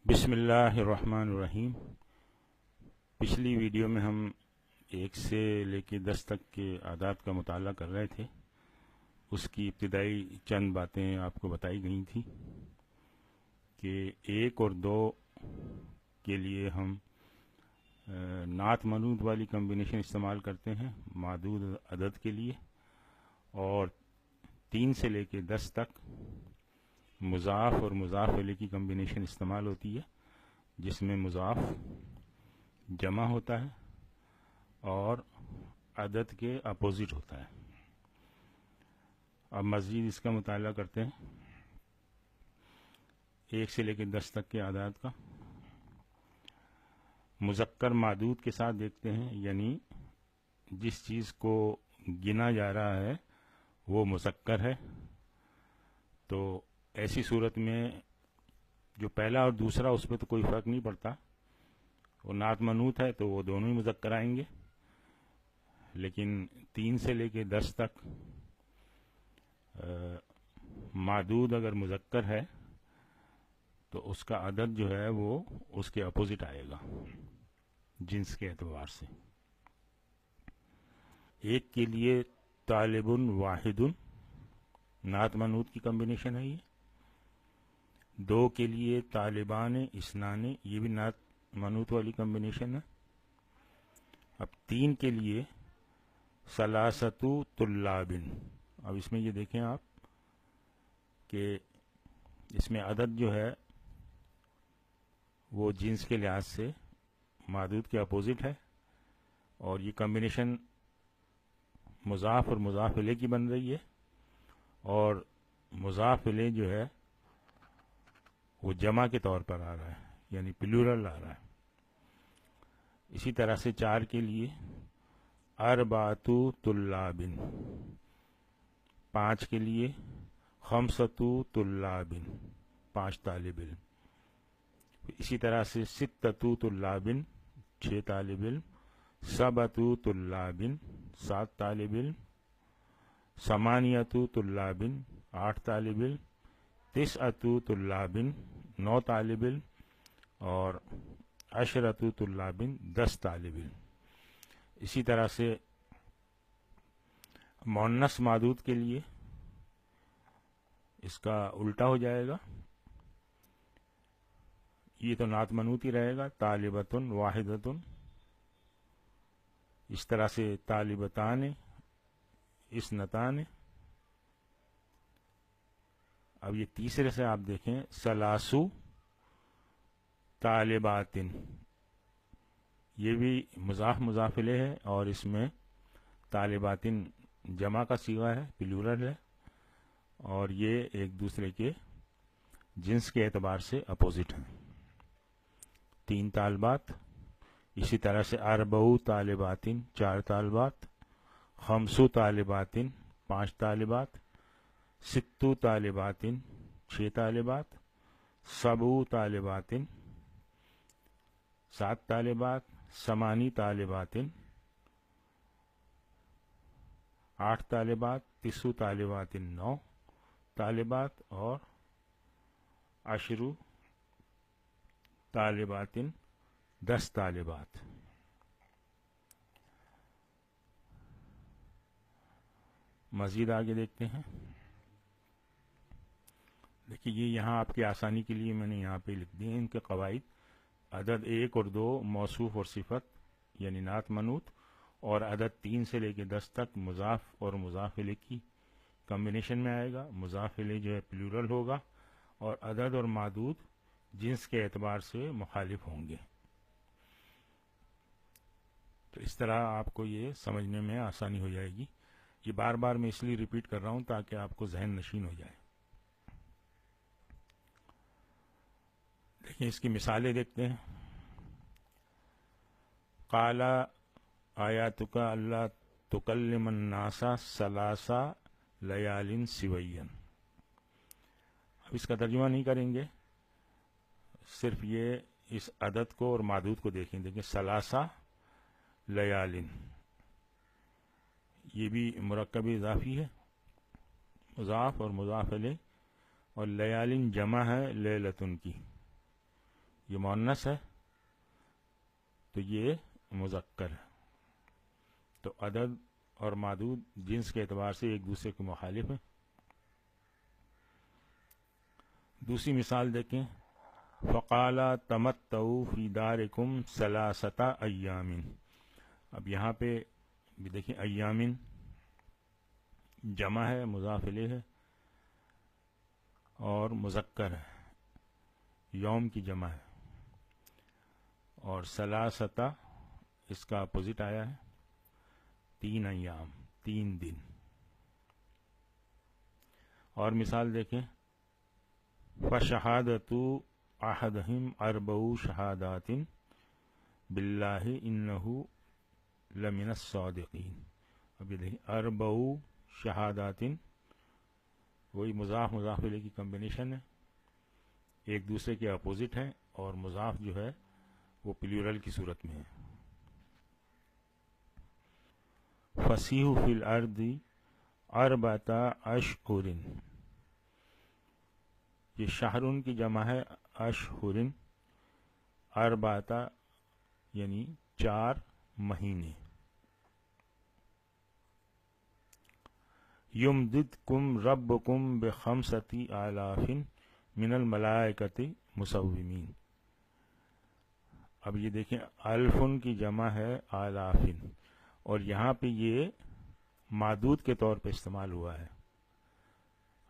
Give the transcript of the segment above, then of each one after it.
بسم اللہ الرحمن الرحیم۔ پچھلی ویڈیو میں ہم 1 سے لے کے 10 تک کے اعداد کا مطالعہ کر رہے تھے۔ اس کی ابتدائی چند باتیں آپ کو بتائی گئی تھیں کہ 1 اور 2 کے لیے ہم نعت منعوت والی کمبینیشن استعمال کرتے ہیں معدود عدد کے لیے، اور 3 سے لے کے 10 تک مضاف اور مضاف الیہ کی کمبینیشن استعمال ہوتی ہے، جس میں مضاف جمع ہوتا ہے اور عدد کے اپوزٹ ہوتا ہے۔ اب مزید اس کا مطالعہ کرتے ہیں 1 سے لے کے 10 تک کے اعداد کا۔ مذکر معدود کے ساتھ دیکھتے ہیں، یعنی جس چیز کو گنا جا رہا ہے وہ مذکر ہے، تو ایسی صورت میں جو پہلا اور دوسرا اس پہ تو کوئی فرق نہیں پڑتا، وہ نعت منعوت ہے تو وہ دونوں ہی مذکر آئیں گے، لیکن 3 سے لے کے 10 تک معدود اگر مذکر ہے تو اس کا عدد جو ہے وہ اس کے اپوزٹ آئے گا جنس کے اعتبار سے۔ 1 کے لیے طالب واحد نعت منعوت کی کمبینیشن ہے، یہ 2 کے لیے طالبان اثنان، یہ بھی نعت منعوت والی کمبینیشن ہے۔ اب 3 کے لیے ثلاثۃ طلاب، اب اس میں یہ دیکھیں آپ کہ اس میں عدد جو ہے وہ جنس کے لحاظ سے معدود کے اپوزٹ ہے، اور یہ کمبینیشن مضاف اور مضاف الیہ کی بن رہی ہے، اور مضاف الیہ جو ہے وہ جمع کے طور پر آ رہا ہے، یعنی پلورل آ رہا ہے۔ اسی طرح سے 4 کے لیے اربعۃ طلاب، 5 کے لیے خمسۃ طلاب، 5 طالب علم۔ اسی طرح سے ستۃ طلاب، 6 طالب علم، سبعۃ طلاب، 7 طالب علم، ثمانیۃ طلاب، 8 طالب علم، تسعۃ طلاب، 9 طالب علم، اور عشرۃ طلاب، 10 طالب علم۔ اسی طرح سے مؤنث معدود کے لیے اس کا الٹا ہو جائے گا، یہ تو نعت منعوت ہی رہے گا، طالبۃ واحدۃ، اس طرح سے طالبتان، اثنتان۔ اب یہ تیسرے سے آپ دیکھیں ثلاثو طالبات، یہ بھی مضاف مضاف الیہ ہے، اور اس میں طالبات جمع کا صیغہ ہے، پلورل ہے، اور یہ ایک دوسرے کے جنس کے اعتبار سے اپوزٹ ہیں۔ 3 طالبات، اسی طرح سے اربع طالبات، 4 طالبات، خمس طالبات، 5 طالبات، 6 طالبات، 6 طالبات، 7 طالبات، 7 طالبات، 8 طالبات، 8 طالبات، 9 طالبات، 9 طالبات، اور 10 طالبات، 10 طالبات۔ مزید آگے دیکھتے ہیں، دیکھیے یہ یہاں آپ کی آسانی کے لیے میں نے یہاں پہ لکھ دی ہیں ان کے قواعد۔ عدد 1 اور 2 موصوف اور صفت یعنی نعت منعوت، اور عدد 3 سے لے کے 10 تک مضاف اور مضاف الیہ کی کمبینیشن میں آئے گا۔ مضاف الیہ جو ہے پلورل ہوگا، اور عدد اور معدود جنس کے اعتبار سے مخالف ہوں گے۔ تو اس طرح آپ کو یہ سمجھنے میں آسانی ہو جائے گی۔ یہ بار بار میں اس لیے ریپیٹ کر رہا ہوں تاکہ آپ کو ذہن نشین ہو جائے۔ دیکھیں اس کی مثالیں دیکھتے ہیں۔ قال آیاتک اللہ تکلم الناس ثلاث لیال سویا، اب اس کا ترجمہ نہیں کریں گے، صرف یہ اس عدد کو اور معدود کو دیکھیں۔ دیکھیں ثلاثہ لیال، یہ بھی مرکب اضافی ہے، مضاف اور مضاف الیہ، اور لیال جمع ہے لیلتن کی، یہ مؤنث ہے تو یہ مذکر ہے. تو عدد اور معدود جنس کے اعتبار سے ایک دوسرے کے مخالف ہیں. دوسری مثال دیکھیں. فقال تمتعوا فی دارکم ثلاثۃ ایام. اب یہاں پہ بھی دیکھیں ایامن جمع ہے، مضاف الیہ ہے اور مذکر ہے، یوم کی جمع ہے. اور ثلاثۃ اس کا اپوزٹ آیا ہے، 3 ایام، 3 دن. اور مثال دیکھیں. فشہادۃ احدہم 4 شہادات باللہ انہ لمن الصادقین. اب یہ دیکھیں 4 شہادات، وہی مضاف الیہ کی کمبینیشن ہے، ایک دوسرے کے اپوزٹ ہیں اور مضاف جو ہے وہ پلیورل کی صورت میں ہے. فسیحوا فی الارض 4 اشہر. یہ شہرن کی جمع ہے، اشہرن، 4 یعنی 4 مہینے. یمددکم ربکم ب5,000 من الملائکۃ مسومین. اب یہ دیکھیں الفن کی جمع ہے آلافن، اور یہاں پہ یہ معدود کے طور پہ استعمال ہوا ہے.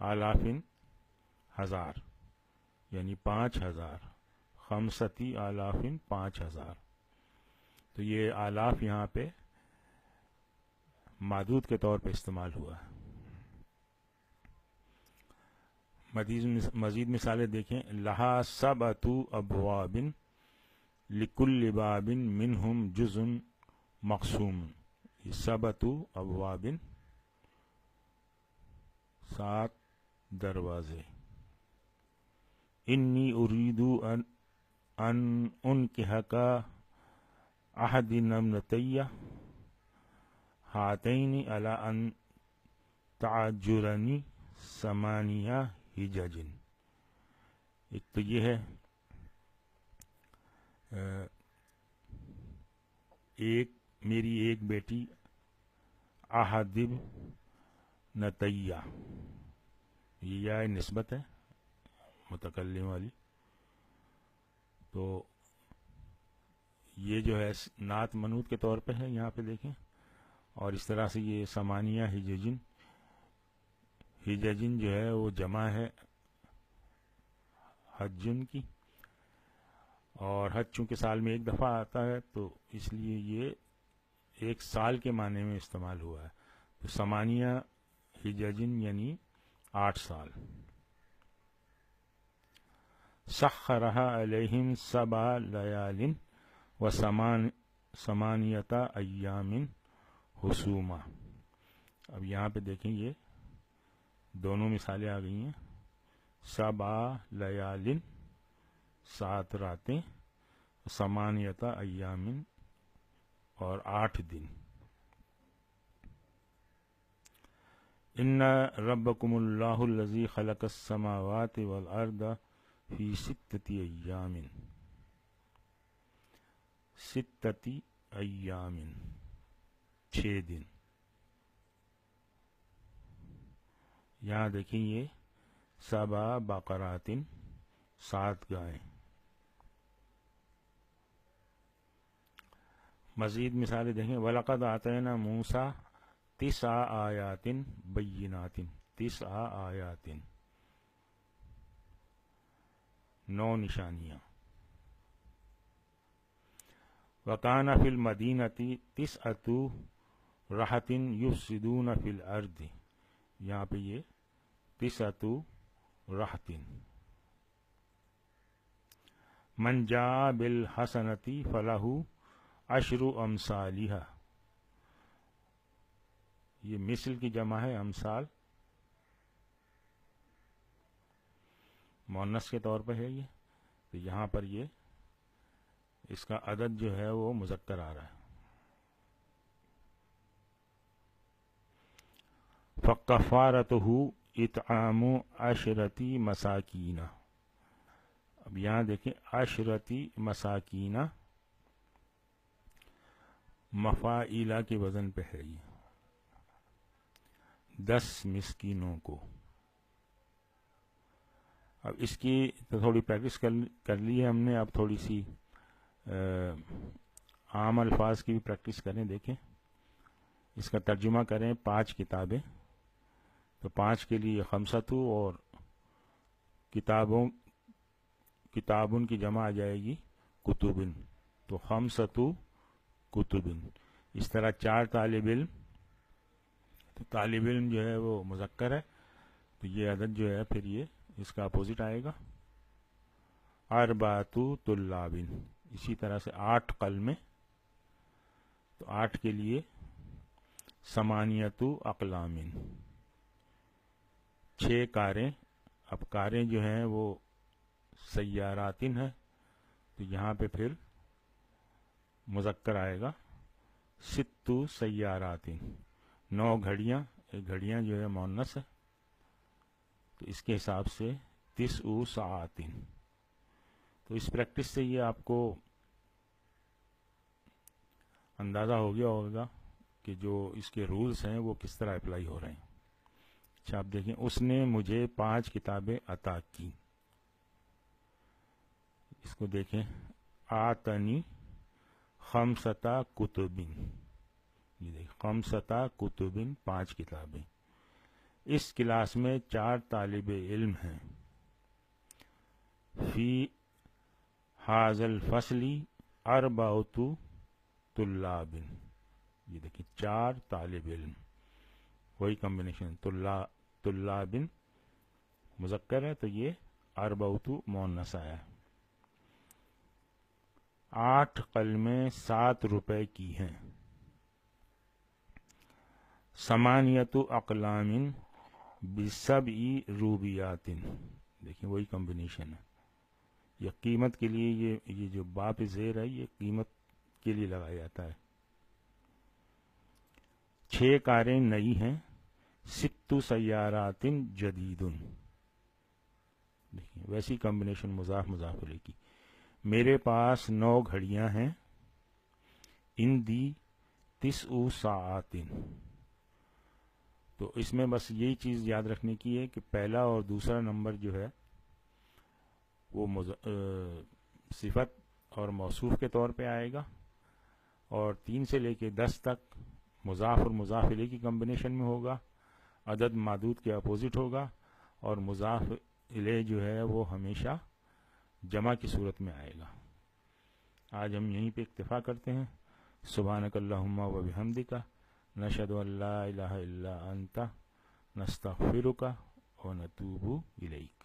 آلافن 1000 یعنی 5000، 5,000 5000. تو یہ آلاف یہاں پہ معدود کے طور پہ استعمال ہوا ہے. مزید مثالیں دیکھیں. لہا 7 ابواب لکل باب منہم جزء مقسوم. یہ 7 ابواب، 7 دروازے. انی اريد ان انکحک احد ابنتی ہاتین علی ان تعجرنی 8 حجج. ایک تو یہ ہے میری ایک بیٹی احد ابنتیہ، یہ یا نسبت ہے متکلم والی، تو یہ جو ہے نعت منعوت کے طور پہ ہے یہاں پہ دیکھیں. اور اس طرح سے یہ 8 حججن، حججن جو ہے وہ جمع ہے حجن کی، اور حج چونکہ سال میں ایک دفعہ آتا ہے تو اس لیے یہ ایک سال کے معنی میں استعمال ہوا ہے. تو 8 حججن یعنی 8 سال. سخرها علیہم 7 لیال و 8 ایام حسوما. اب یہاں پہ دیکھیں یہ دونوں مثالیں آ گئی ہیں. 7 لیال 7 راتیں، 8 ایام اور 8 دن. ان ربکم اللہ الذی خلق السماوات والارض فی 6 ایام، 6 ایام 6 دن. یہاں دیکھیں یہ 7 بقرات 7 گائیں. مزید مثالیں دیکھیں. وَلَقَدْ آتَيْنَا مُوسَىٰ 9 آیات بینات، 9 آیات 9 نشانیاں. وَكَانَ فِي الْمَدِينَةِ 9 رَهْطٍ يُفْسِدُونَ فِي الْأَرْضِ. یہاں پہ یہ 9 رَهْطٍ. مَنْ جَاءَ بِالْحَسَنَةِ فَلَهُ 10 أَمْثَالِهَا. یہ مثل کی جمع ہے، امثال مؤنث کے طور پہ ہے یہ، تو یہاں پر یہ اس کا عدد جو ہے وہ مذکر آ رہا ہے. فَكَفَّارَتُهُ إِطْعَامُ 10 مساکین. اب اب یہاں دیکھیں عشرتی مساکینہ مفاعیلہ کے وزن پہ ہے، یہ 10 مسکینوں کو۔ اب اس کی تو تھوڑی پریکٹس کر لی ہے ہم نے، اب تھوڑی سی عام الفاظ کی بھی پریکٹس کریں۔ دیکھیں اس کا ترجمہ کریں 5 کتابیں، تو 5 کے لیے خمسطو، اور کتابن کی جمع آ جائے گی کتبن، تو خمسطو کتبن۔ اس طرح 4 طالب علم، تو طالب علم جو ہے وہ مذکر ہے، تو یہ عدد جو ہے پھر یہ اس کا اپوزٹ آئے گا، اربعۃ طلاب۔ اسی طرح سے 8 قلمیں، تو 8 کے لیے ثمانیۃ اقلام، 6 کاریں۔ اب کاریں جو ہیں وہ سیارات ہیں، تو یہاں پہ پھر مذکر آئے گا 6 سیارات، 9 گھڑیاں، ایک گھڑیاں جو ہے مؤنث ہے، تو اس کے حساب سے 9 ساعات۔ تو اس پریکٹس سے یہ آپ کو اندازہ ہو گیا ہوگا کہ جو اس کے رولز ہیں وہ کس طرح اپلائی ہو رہے ہیں۔ اچھا آپ دیکھیں، اس نے مجھے 5 کتابیں عطا کی۔ اس کو دیکھیں، آتنی خمسطا کتبن، یہ دیکھیں خمسطا کتبن، 5 کتابیں۔ اس کلاس میں 4 طالب علم ہیں۔ فی ھذا الفصل 4 طلاب، یہ دیکھیں 4 طالب علم، وہی کمبینیشن، طلاب مذکر ہے تو یہ 4 مؤنث آیا ہے۔ 8 قلمیں 7 روپے کی ہیں۔ 8 اقلام ب7 روبیات، دیکھیں وہی کمبینیشن ہے، یہ قیمت کے لیے، یہ جو باپ زیر ہے یہ قیمت کے لیے لگایا جاتا ہے۔ 6 کاریں نئی ہیں، 6 سیارات جدید، دیکھیں ویسی کمبینیشن مضاف مضاف الیہ کی۔ میرے پاس 9 گھڑیاں ہیں، اندی 9 ساعات۔ تو اس میں بس یہی چیز یاد رکھنے کی ہے کہ پہلا اور دوسرا نمبر جو ہے وہ صفت اور موصوف کے طور پہ آئے گا، اور 3 سے لے کے 10 تک مضاف اور مضاف الیہ کی کمبینیشن میں ہوگا، عدد معدود کے اپوزٹ ہوگا، اور مضاف الیہ جو ہے وہ ہمیشہ جمع کی صورت میں آئے گا۔ آج ہم یہیں پہ اکتفا کرتے ہیں۔ سبحانک اللہم و بحمدک، نشہد ان لا الہ الا انت، نستغفرک و نتوب الیک۔